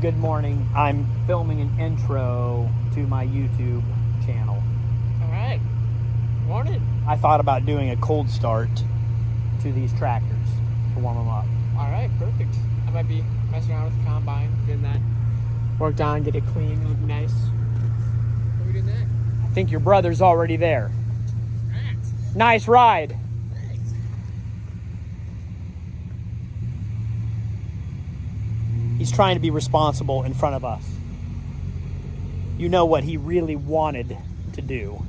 Good morning. I'm filming an intro to my YouTube channel. All right. Morning. I thought about doing a cold start to these tractors to warm them up. All right, perfect. I might be messing around with the combine, getting that worked on, get it clean, look nice. What are we doing that? I think your brother's already there. Rats. Nice ride. Thanks. He's trying to be responsible in front of us. You know what he really wanted to do.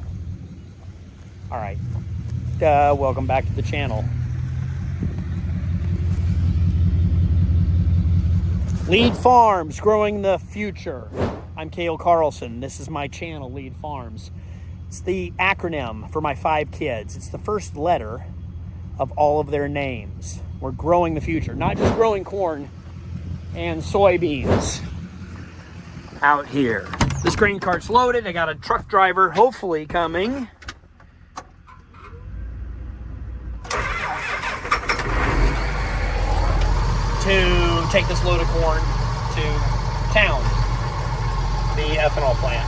All right. Welcome back to the channel. Lead Farms, growing the future. I'm Cale Carlson. This is my channel, Lead Farms. It's the acronym for my 5 kids. It's the first letter of all of their names. We're growing the future, not just growing corn and soybeans out here. This grain cart's loaded. I got a truck driver hopefully coming. To take this load of corn to town, the ethanol plant.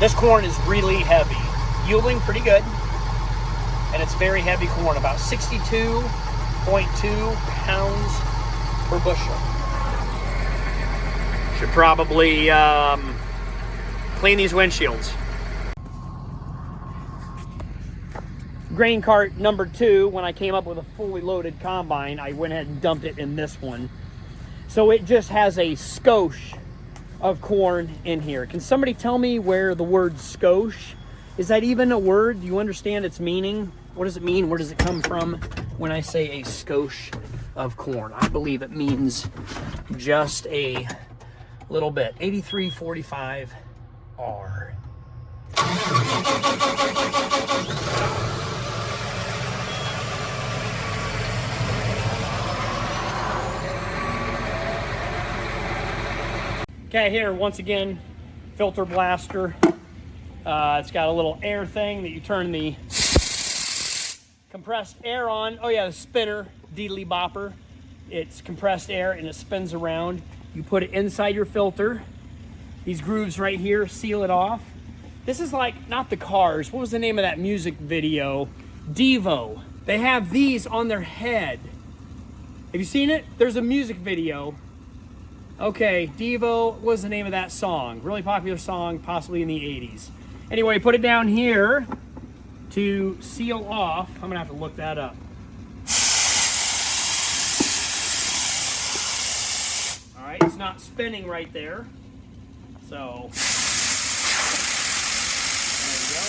This corn is really heavy, yielding pretty good, and it's very heavy corn, about 62.2 pounds per bushel. Should probably clean these windshields. Grain cart number 2, when I came up with a fully loaded combine, I went ahead and dumped it in this one. So it just has a skosh of corn in here. Can somebody tell me where the word skosh, is that even a word? Do you understand its meaning? What does it mean? Where does it come from when I say a skosh of corn? I believe it means just a little bit. 8345R. Okay, here, once again, filter blaster. It's got a little air thing that you turn the compressed air on. Oh yeah, the spinner, deedly bopper. It's compressed air and it spins around. You put it inside your filter. These grooves right here seal it off. This is like, not the Cars. What was the name of that music video? Devo. They have these on their head. Have you seen it? There's a music video. Okay, Devo, what was the name of that song? Really popular song, possibly in the 80s. Anyway, put it down here to seal off. I'm gonna have to look that up. All right, it's not spinning right there. So, there we go.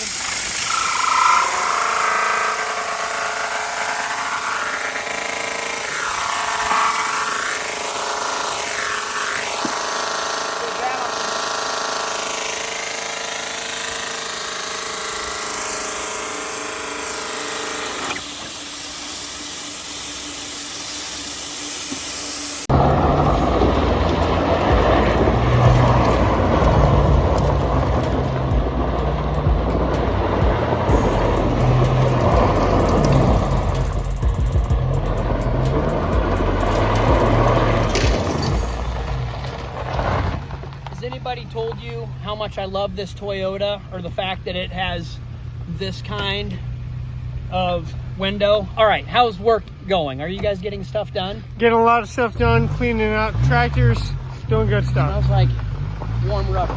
Anybody told you how much I love this Toyota, or the fact that it has this kind of window? All right, how's work going? Are you guys getting stuff done? Getting a lot of stuff done, cleaning out tractors, doing good stuff. Smells like warm rubber.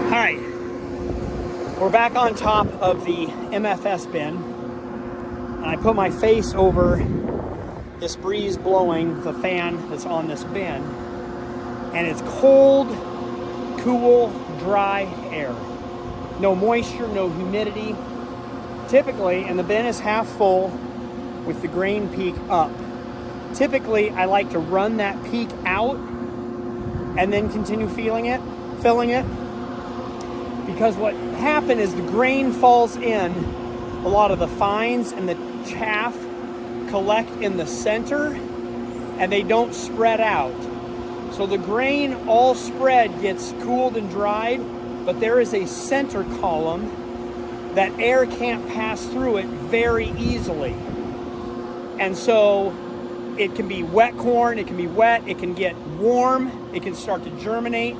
All right. We're back on top of the MFS bin, and I put my face over this breeze blowing the fan that's on this bin, and it's cold, cool, dry air. No moisture, no humidity. Typically, and the bin is half full with the grain peak up. Typically, I like to run that peak out and then continue filling it. Because what happened is the grain falls in, a lot of the fines and the chaff collect in the center and they don't spread out. So the grain all spread gets cooled and dried but there is a center column that air can't pass through it very easily. And so it can be wet corn, it can be wet, it can get warm, it can start to germinate.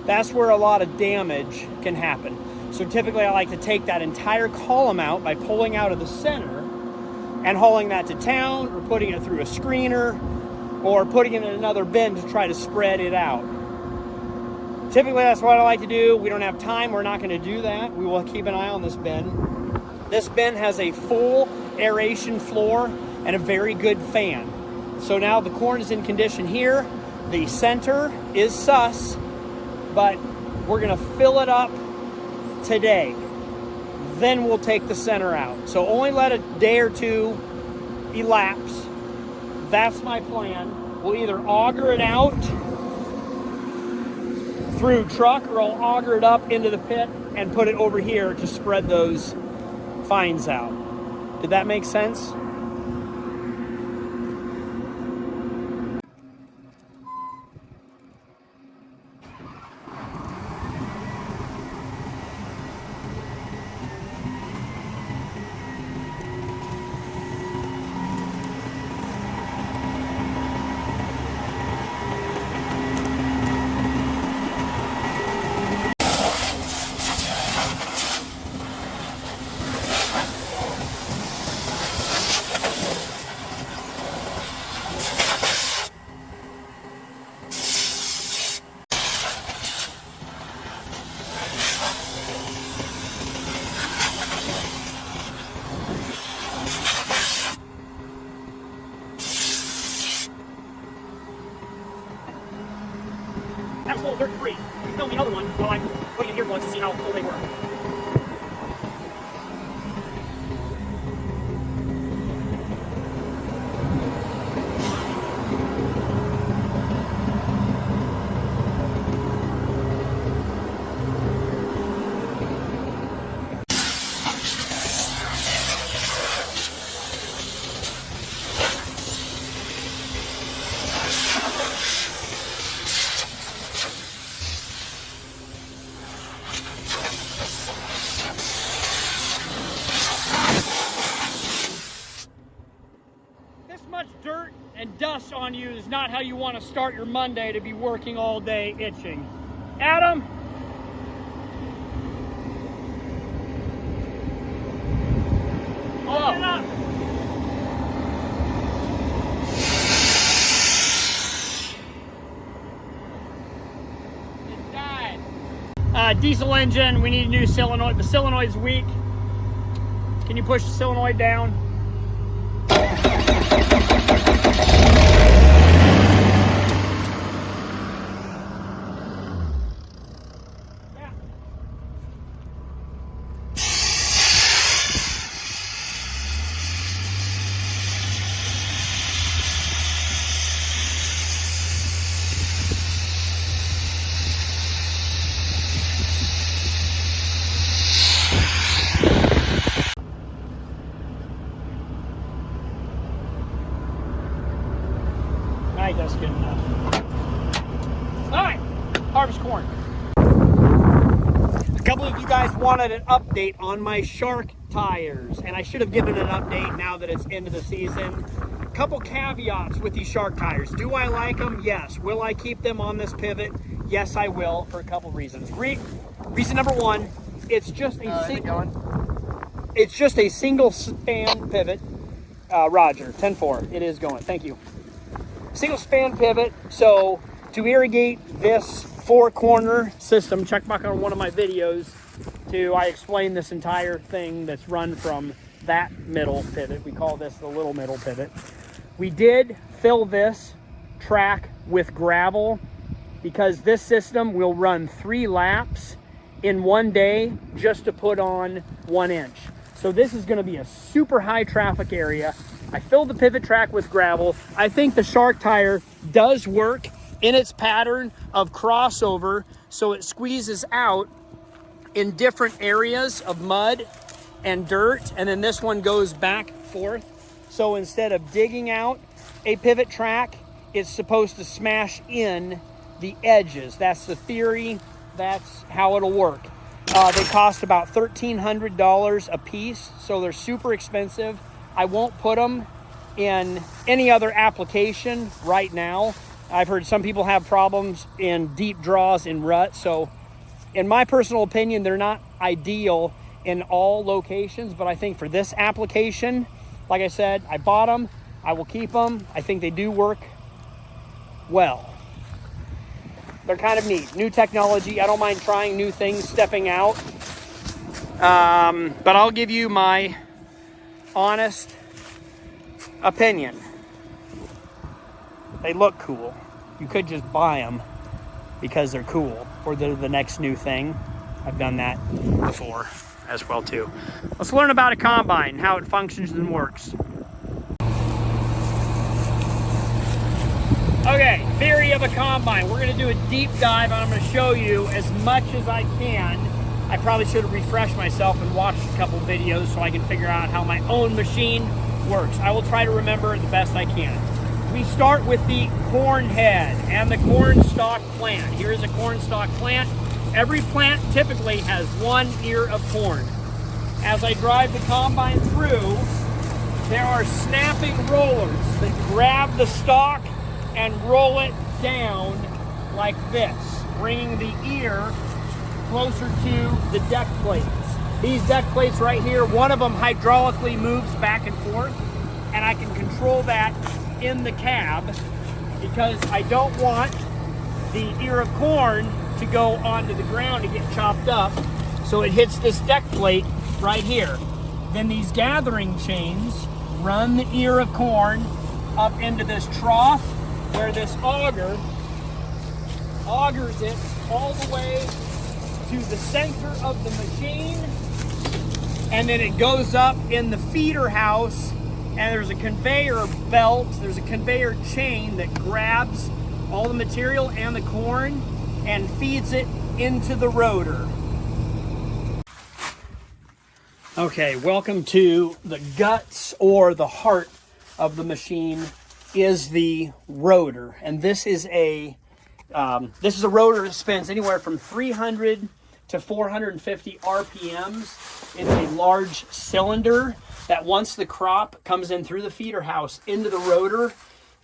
That's where a lot of damage can happen. So typically I like to take that entire column out by pulling out of the center and hauling that to town, or putting it through a screener, or putting it in another bin to try to spread it out. Typically that's what I like to do. We don't have time, we're not going to do that. We will keep an eye on this bin. This bin has a full aeration floor and a very good fan. So now the corn is in condition here. The center is sus, but we're going to fill it up today. Then we'll take the center out. So only let a day or two elapse. That's my plan. We'll either auger it out through truck, or I'll auger it up into the pit and put it over here to spread those fines out. Did that make sense? That was full 33. We filmed the other one while I'm putting in the earplugs to see how full they were. Much dirt and dust on you is not how you want to start your Monday to be working all day itching. Adam? Open it up. It died. Diesel engine, we need a new solenoid. The solenoid's weak. Can you push the solenoid down? Alright, that's good enough. Alright, harvest corn. A couple of you guys wanted an update on my Shark tires, and I should have given an update now that it's into the season. A couple caveats with these Shark tires. Do I like them? Yes. Will I keep them on this pivot? Yes, I will, for a couple reasons. Reason number one, it's just a single span pivot. Roger, 10-4. It is going. Thank you. Single span pivot, so to irrigate this 4-corner system, check back on one of my videos I explain this entire thing that's run from that middle pivot. We call this the little middle pivot. We did fill this track with gravel because this system will run 3 laps in one day just to put on 1 inch. So this is going to be a super high traffic area. I filled the pivot track with gravel. I think the Shark tire does work in its pattern of crossover, so it squeezes out in different areas of mud and dirt, and then this one goes back and forth. So instead of digging out a pivot track, it's supposed to smash in the edges. That's the theory that's how it'll work. They cost about $1,300 a piece, so they're super expensive. I won't put them in any other application right now. I've heard some people have problems in deep draws in rut, so in my personal opinion, they're not ideal in all locations, but I think for this application, like I said, I bought them, I will keep them. I think they do work well. They're kind of neat. New technology. I don't mind trying new things, stepping out. But I'll give you my honest opinion. They look cool. You could just buy them because they're cool, or they're the next new thing. I've done that before as well too. Let's learn about a combine, how it functions and works. Okay, theory of a combine. We're gonna do a deep dive, and I'm gonna show you as much as I can. I probably should have refreshed myself and watched a couple videos so I can figure out how my own machine works. I will try to remember the best I can. We start with the corn head and the corn stalk plant. Here's a corn stalk plant. Every plant typically has one ear of corn. As I drive the combine through, there are snapping rollers that grab the stalk and roll it down like this, bringing the ear closer to the deck plates. These deck plates right here, one of them hydraulically moves back and forth, and I can control that in the cab because I don't want the ear of corn to go onto the ground and get chopped up. So it hits this deck plate right here. Then these gathering chains run the ear of corn up into this trough where this auger augers it all the way to the center of the machine, and then it goes up in the feeder house, and there's a conveyor belt, there's a conveyor chain that grabs all the material and the corn and feeds it into the rotor. Okay, welcome to the guts, or the heart of the machine is the rotor, and this is a rotor that spins anywhere from 300 to 450 RPMs. It's a large cylinder that once the crop comes in through the feeder house into the rotor,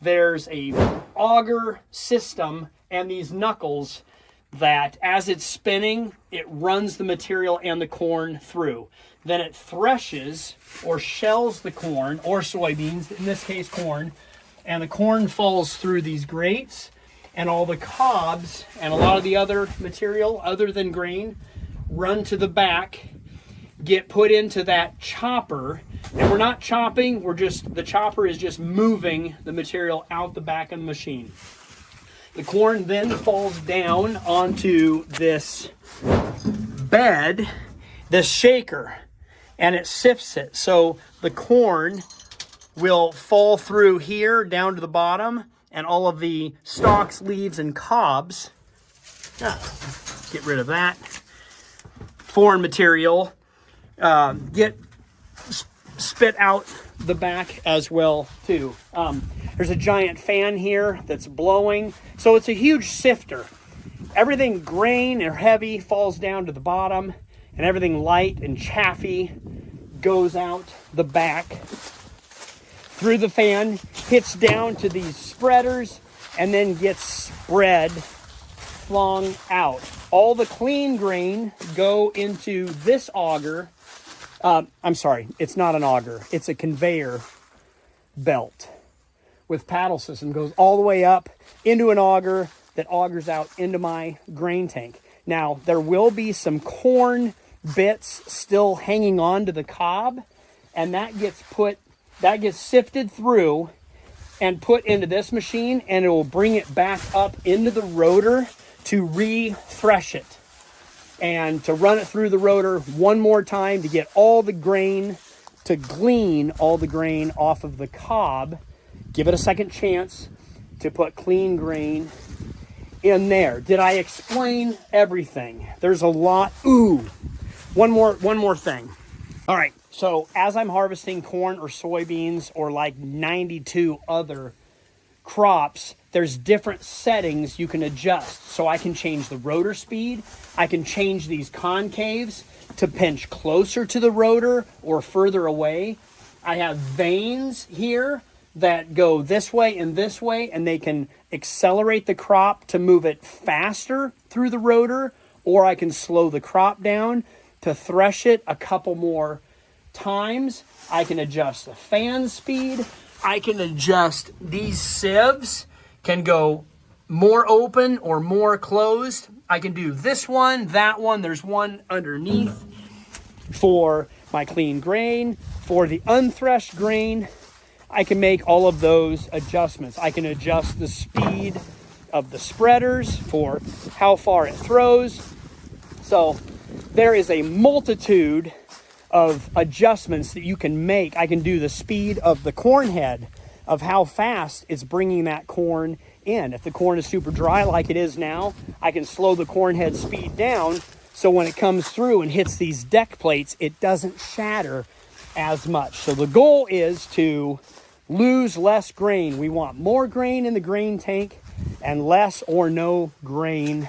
there's a auger system and these knuckles that as it's spinning, it runs the material and the corn through. Then it threshes or shells the corn, or soybeans, in this case corn, and the corn falls through these grates, and all the cobs and a lot of the other material other than grain run to the back, get put into that chopper, and we're not chopping, the chopper is just moving the material out the back of the machine. The corn then falls down onto this bed, this shaker, and it sifts it. So the corn will fall through here down to the bottom, and all of the stalks, leaves, and cobs, get rid of that foreign material, get spit out the back as well too. There's a giant fan here that's blowing, so it's a huge sifter. Everything grain or heavy falls down to the bottom, and everything light and chaffy goes out the back through the fan, hits down to these spreaders, and then gets spread, flung out. All the clean grain go into this auger. I'm sorry, it's not an auger. It's a conveyor belt with paddle system. Goes all the way up into an auger that augers out into my grain tank. Now, there will be some corn bits still hanging on to the cob, and that gets sifted through and put into this machine, and it will bring it back up into the rotor to re-thresh it and to run it through the rotor one more time to get all the grain, to glean all the grain off of the cob. Give it a second chance to put clean grain in there. Did I explain everything? There's a lot. Ooh, one more thing. All right, so as I'm harvesting corn or soybeans or like 92 other crops, there's different settings you can adjust. So I can change the rotor speed. I can change these concaves to pinch closer to the rotor or further away. I have vanes here that go this way, and they can accelerate the crop to move it faster through the rotor, or I can slow the crop down to thresh it a couple more times. I can adjust the fan speed. I can adjust these sieves, can go more open or more closed. I can do this one, that one. There's one underneath for my clean grain. For the unthreshed grain, I can make all of those adjustments. I can adjust the speed of the spreaders for how far it throws. So there is a multitude of adjustments that you can make. I can do the speed of the corn head, of how fast it's bringing that corn in. If the corn is super dry like it is now, I can slow the corn head speed down so when it comes through and hits these deck plates, it doesn't shatter as much. So the goal is to lose less grain. We want more grain in the grain tank and less or no grain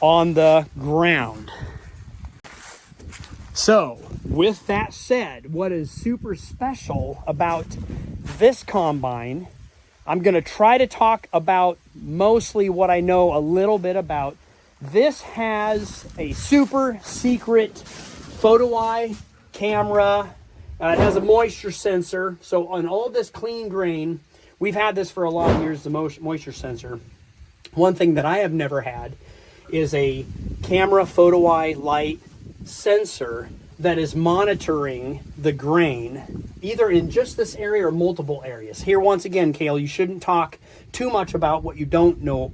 on the ground. So with that said, what is super special about this combine, I'm going to try to talk about mostly what I know a little bit about. This has a super secret photo eye camera. It has a moisture sensor. So on all this clean grain, we've had this for a lot of years, the moisture sensor. One thing that I have never had is a camera photo eye light sensor that is monitoring the grain, either in just this area or multiple areas. Here, once again, Cale, you shouldn't talk too much about what you don't know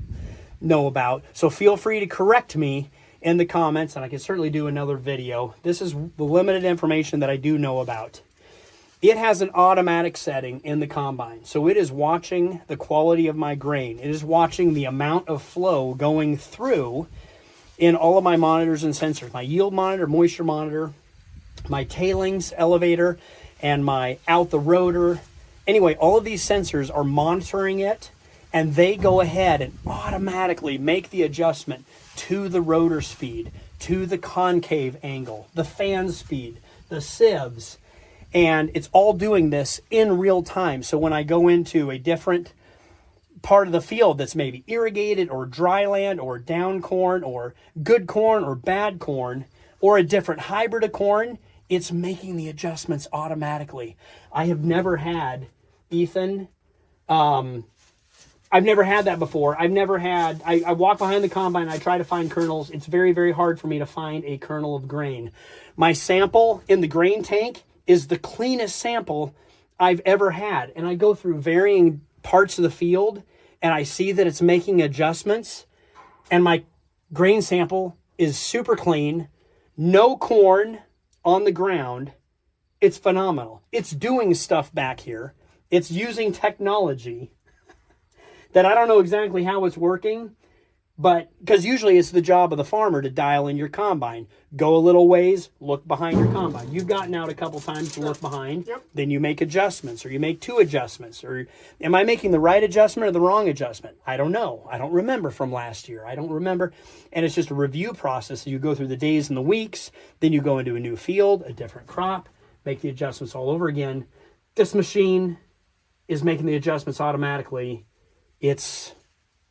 about. So feel free to correct me in the comments, and I can certainly do another video. This is the limited information that I do know about. It has an automatic setting in the combine. So it is watching the quality of my grain. It is watching the amount of flow going through in all of my monitors and sensors. My yield monitor, moisture monitor, my tailings elevator, and my out the rotor. Anyway, all of these sensors are monitoring it, and they go ahead and automatically make the adjustment to the rotor speed, to the concave angle, the fan speed, the sieves, and it's all doing this in real time. So when I go into a different part of the field that's maybe irrigated or dry land or down corn or good corn or bad corn or a different hybrid of corn, it's making the adjustments automatically. I have never had, Ethan, I've never had that before. I've never had, I walk behind the combine, I try to find kernels. It's very, very hard for me to find a kernel of grain. My sample in the grain tank is the cleanest sample I've ever had. And I go through varying parts of the field and I see that it's making adjustments, and my grain sample is super clean, no corn on the ground. It's phenomenal. It's doing stuff back here. It's using technology that I don't know exactly how it's working, but because usually it's the job of the farmer to dial in your combine. Go a little ways, look behind your combine. You've gotten out a couple times to look behind, then you make adjustments, or you make two adjustments, or am I making the right adjustment or the wrong adjustment? I don't know. I don't remember from last year. I don't remember. And it's just a review process. So you go through the days and the weeks, then you go into a new field, a different crop, make the adjustments all over again. This machine is making the adjustments automatically. It's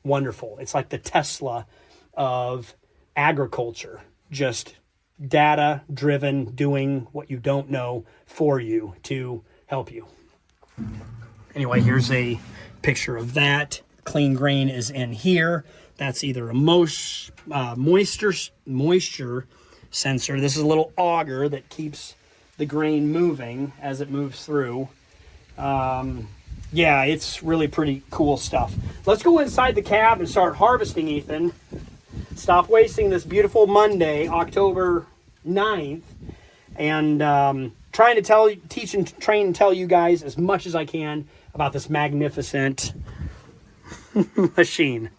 wonderful. It's like the Tesla of agriculture, just data driven, doing what you don't know for you to help you. Anyway, here's a picture of that. Clean grain is in here. That's either a moisture sensor. This is a little auger that keeps the grain moving as it moves through. Yeah, it's really pretty cool stuff. Let's go inside the cab and start harvesting, Ethan. Stop wasting this beautiful Monday, October 9th, and trying to teach and train and tell you guys as much as I can about this magnificent machine.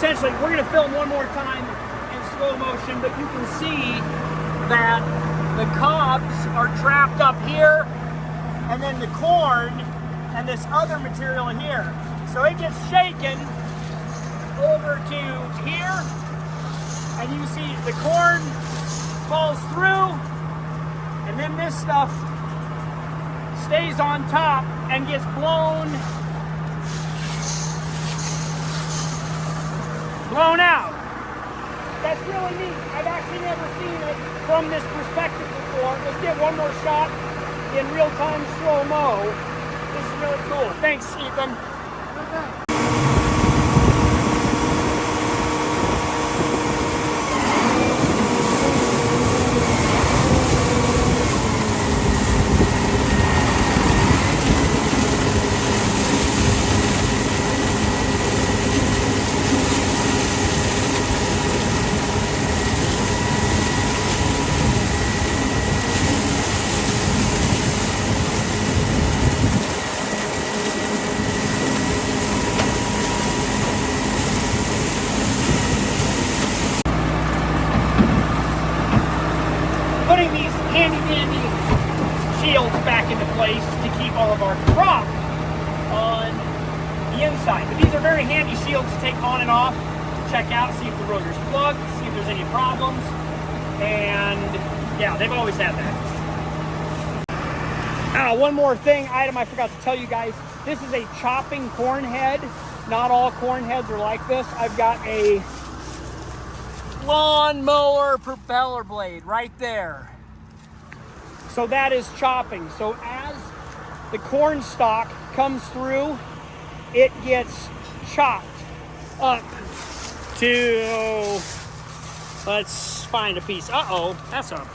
essentially, we're going to film one more time in slow motion, but you can see that the cobs are trapped up here, and then the corn and this other material here. So it gets shaken over to here, and you see the corn falls through, and then this stuff stays on top and gets blown out. That's really neat. I've actually never seen it from this perspective before. Let's get one more shot in real time slow-mo. This is really cool. Thanks, Ethan. Putting these handy dandy shields back into place to keep all of our crop on the inside. But these are very handy shields to take on and off, check out, see if the rotor's plugged, see if there's any problems. And yeah, they've always had that. One more item I forgot to tell you guys. This is a chopping corn head. Not all corn heads are like this. I've got a lawnmower propeller blade right there. So that is chopping. So as the corn stalk comes through, it gets chopped up to, let's find a piece. Uh-oh, that's a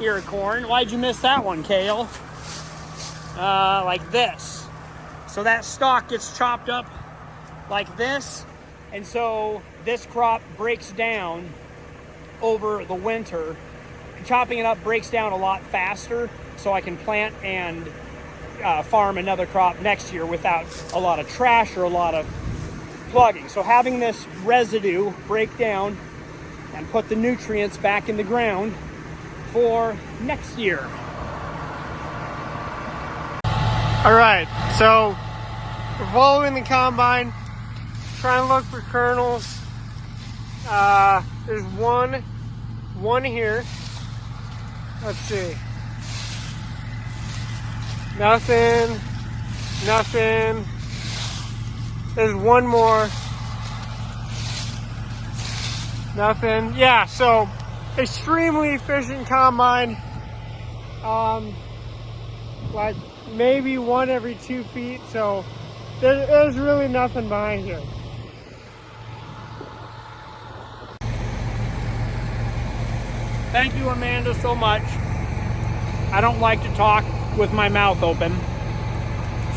ear of corn. Why'd you miss that one, Kale? Like this. So that stalk gets chopped up like this. And so this crop breaks down over the winter. Chopping it up breaks down a lot faster, so I can plant and farm another crop next year without a lot of trash or a lot of plugging. So having this residue break down and put the nutrients back in the ground for next year. All right, so we're following the combine, trying to look for kernels. There's one here. Let's see. Nothing. There's one more. Nothing. Yeah, so extremely efficient combine. Like maybe one every 2 feet, so there's really nothing behind here. Thank you, Amanda, so much. I don't like to talk with my mouth open,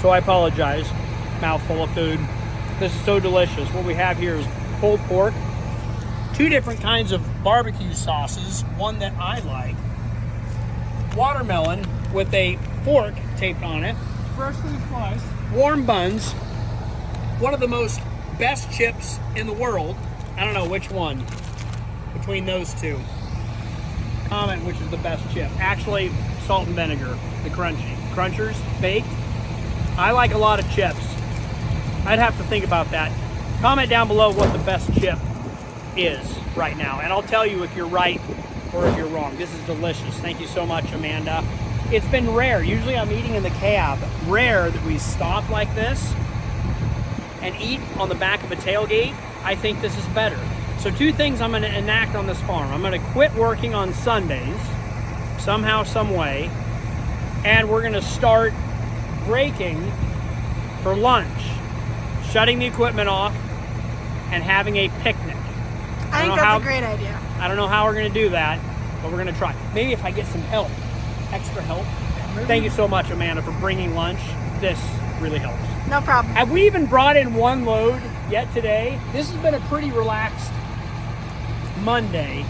so I apologize. Mouthful of food. This is so delicious. What we have here is pulled pork, 2 different kinds of barbecue sauces, one that I like, watermelon with a fork taped on it, Freshly sliced. warm buns, one of the most best chips in the world. I don't know which one between those two. Comment which is the best chip. Actually, salt and vinegar, the crunchy. Crunchers, baked. I like a lot of chips. I'd have to think about that. Comment down below what the best chip is right now, and I'll tell you if you're right or if you're wrong. This is delicious. Thank you so much, Amanda. It's been rare. Usually I'm eating in the cab. Rare that we stop like this and eat on the back of a tailgate. I think this is better. So 2 things I'm going to enact on this farm. I'm going to quit working on Sundays, somehow, some way, and we're going to start breaking for lunch, shutting the equipment off, and having a picnic. I think that's a great idea. I don't know how we're going to do that, but we're going to try. Maybe if I get some help, extra help. Thank you so much, Amanda, for bringing lunch. This really helps. No problem. Have we even brought in 1 load yet today? This has been a pretty relaxed Monday.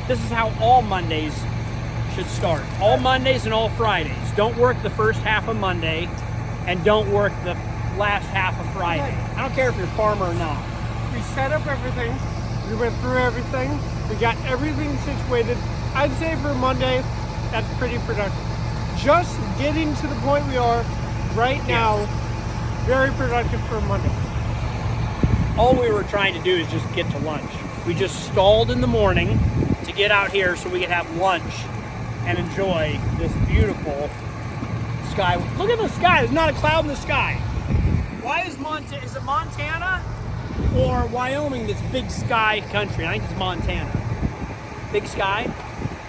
This is how all Mondays should start. All Mondays and all Fridays. Don't work the first half of Monday and don't work the last half of Friday. I don't care if you're a farmer or not. We set up everything. We went through everything. We got everything situated. I'd say for Monday, that's pretty productive. Just getting to the point we are right now, very productive for Monday. All we were trying to do is just get to lunch. We just stalled in the morning to get out here so we could have lunch and enjoy this beautiful sky. Look at the sky. There's not a cloud in the sky. Why is is it Montana or Wyoming that's big sky country? I think it's Montana. Big sky?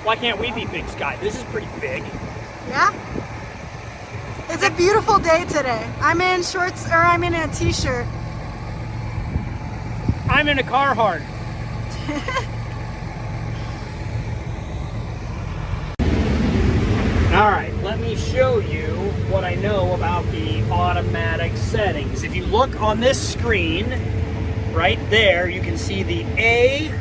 Why can't we be big sky? This is pretty big. Yeah. It's a beautiful day today. I'm in shorts, or I'm in a t-shirt. I'm in a Carhartt. All right, let me show you what I know about the automatic settings. If you look on this screen, right there, you can see the A.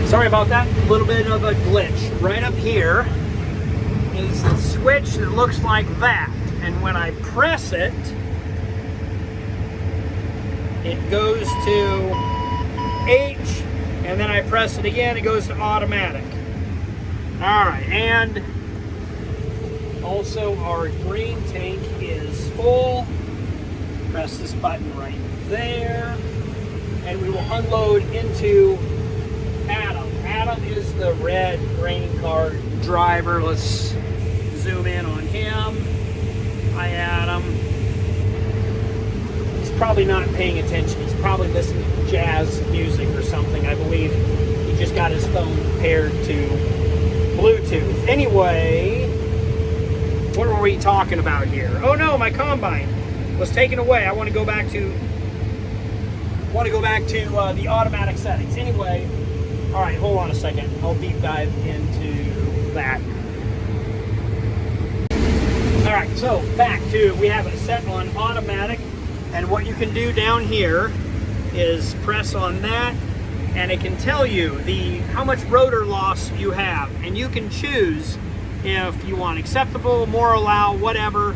Sorry about that, a little bit of a glitch. Right up here is the switch that looks like that. And when I press it, it goes to H, and then I press it again, it goes to automatic. All right, and also our green tank is full. Press this button right there, and we will unload into Adam. Adam is the red grain cart driver. Let's zoom in on him. Hi, Adam. He's probably not paying attention. He's probably listening to jazz music or something. I believe he just got his phone paired to Bluetooth. Anyway, what were we talking about here? Oh no, my combine was taken away. I want to go back to the automatic settings. Anyway, all right, hold on a second. I'll deep dive into that. All right, so back to, we have it set on automatic, and what you can do down here is press on that, and it can tell you how much rotor loss you have, and you can choose if you want acceptable, more allow, whatever,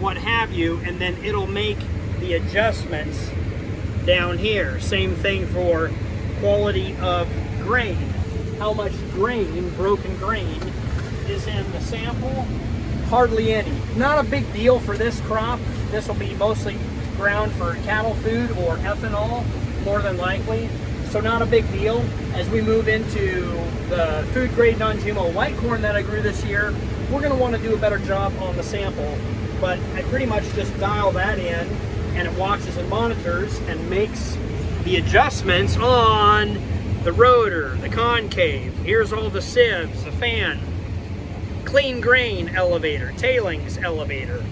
what have you, and then it'll make the adjustments down here. Same thing for quality of grain. How much grain, broken grain, is in the sample? Hardly any. Not a big deal for this crop. This will be mostly ground for cattle food or ethanol, more than likely. So not a big deal. As we move into the food grade non-GMO white corn that I grew this year, we're going to want to do a better job on the sample. But I pretty much just dial that in, and it watches and monitors and makes the adjustments on the rotor, the concave. Here's all the sieves, the fan, clean grain elevator, tailings elevator.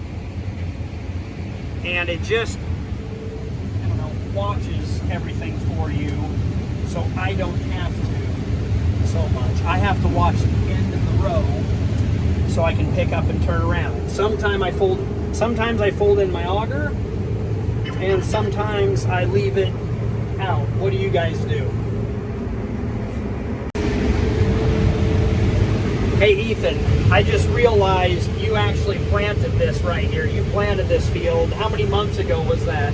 And it just, I don't know, watches everything for you, so I don't have to so much. I have to watch the end of the row so I can pick up and turn around. Sometimes I fold in my auger, and sometimes I leave it out. What do you guys do? Hey Ethan, I just realized you actually planted this right here. You planted this field. How many months ago was that?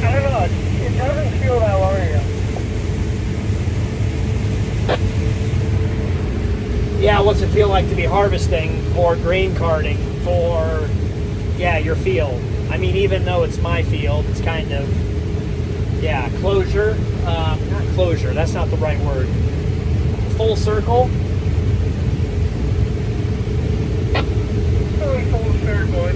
I don't know. It doesn't feel that long ago. Yeah, what's it feel like to be harvesting or grain carting for, your field? I mean, even though it's my field, it's kind of, closure. Not closure, that's not the right word. Full circle. Full circle. I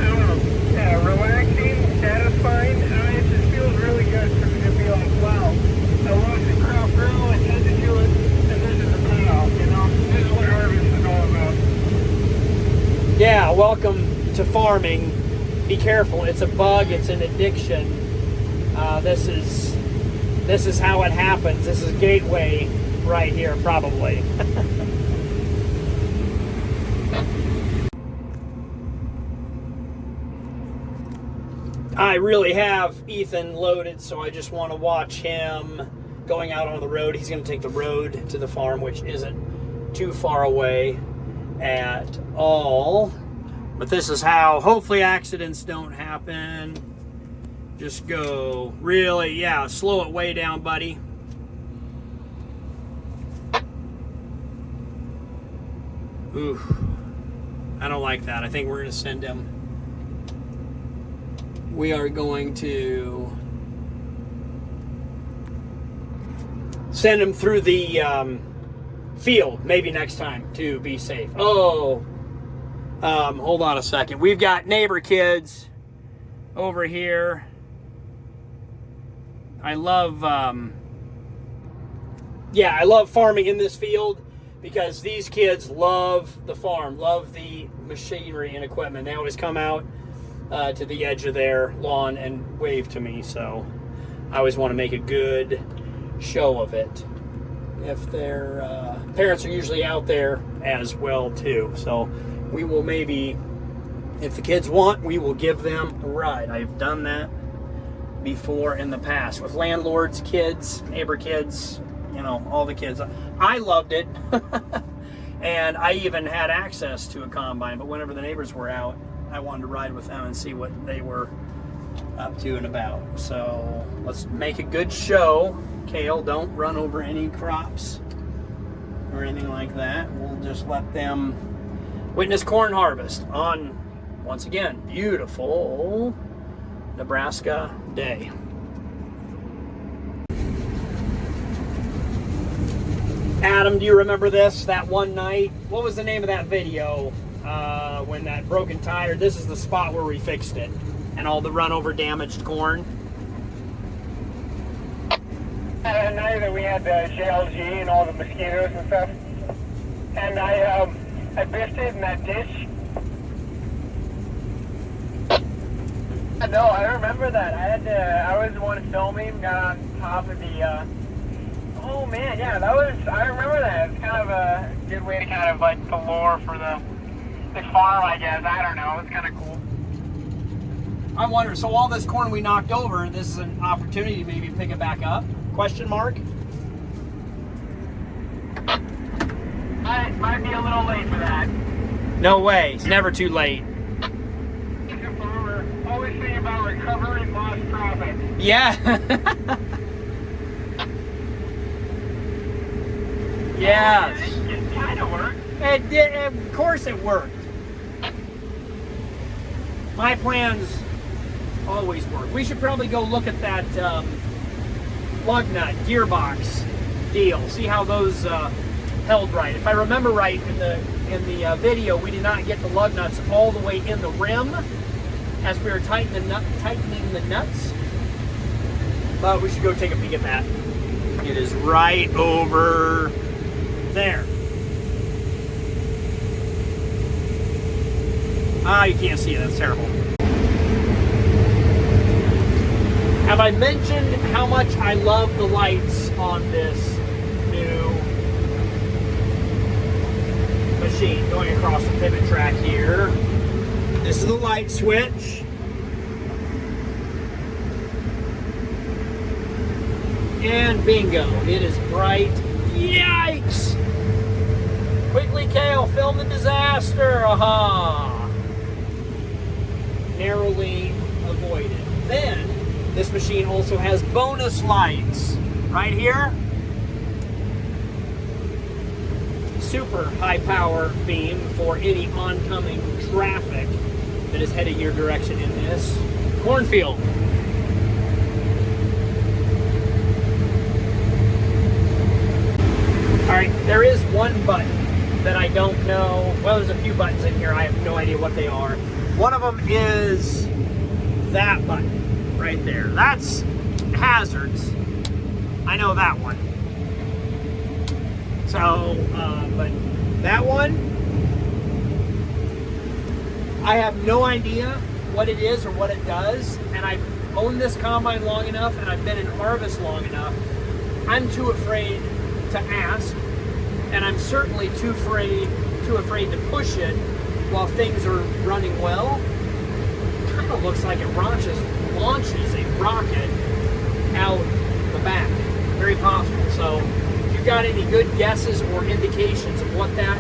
don't know. Yeah, relaxing, satisfying. It just feels really good for me to be like, wow, I watched the crop grow, I had to do it, and this is a payoff, you know? This is what harvest is all about. Yeah, welcome to farming. Be careful, it's a bug, it's an addiction. This is how it happens. This is Gateway right here, probably. I really have Ethan loaded, so I just want to watch him going out on the road. He's going to take the road to the farm, which isn't too far away. at all. But this is how, hopefully accidents don't happen. Just go really, yeah, slow it way down, buddy. Ooh, I don't like that. I think we're going to send him. We are going to send him through the field, maybe next time, to be safe. Oh, hold on a second. We've got neighbor kids over here. I love, I love farming in this field because these kids love the farm, love the machinery and equipment. They always come out to the edge of their lawn and wave to me, so I always want to make a good show of it. If their parents are usually out there as well too, so we will maybe, if the kids want, we will give them a ride. I've done that before in the past with landlords, kids, neighbor kids, you know, all the kids. I loved it. And I even had access to a combine, but whenever the neighbors were out, I wanted to ride with them and see what they were up to and about. So let's make a good show. Kale, don't run over any crops or anything like that. We'll just let them witness corn harvest on, once again, beautiful Nebraska day. Adam, do you remember this? That one night? What was the name of that video? When that broken tire, this is the spot where we fixed it. And all the run over damaged corn. That night that we had the JLG and all the mosquitoes and stuff. And I biffed it in that ditch. No, I remember that. I was the one filming, got on top of the, oh man, yeah, I remember that. It's kind of a good way to kind of like the lore for the farm, I guess. I don't know, it's kind of cool. I wonder, so all this corn we knocked over, this is an opportunity to maybe pick it back up? Question mark? I might be a little late for that. No way, it's never too late. As a farmer, always think about recovering lost profit. Yeah. Yes. It kind of worked. It did, of course it worked. My plans always work. We should probably go look at that lug nut gearbox deal. See how those held right. If I remember right, in the video, we did not get the lug nuts all the way in the rim as we were tightening the nuts. But we should go take a peek at that. It is right over there. Ah, you can't see it. That's terrible. Have I mentioned how much I love the lights on this new machine? Going across the pivot track here. This is the light switch. And bingo, it is bright. Yikes! Quickly, Kale, film the disaster. Aha! Narrowly avoided. Then, this machine also has bonus lights. Right here. Super high power beam for any oncoming traffic that is heading your direction in this cornfield. Alright, there is one button that I don't know. Well, there's a few buttons in here. I have no idea what they are. One of them is that button right there. That's hazards. I know that one. So, but that one, I have no idea what it is or what it does. And I've owned this combine long enough and I've been in harvest long enough. I'm too afraid to ask, and I'm certainly too afraid to push it while things are running well. It kind of looks like it launches a rocket out the back. Very possible. So if you've got any good guesses or indications of what that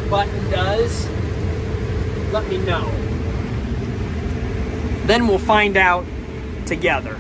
button does, let me know. Then we'll find out together.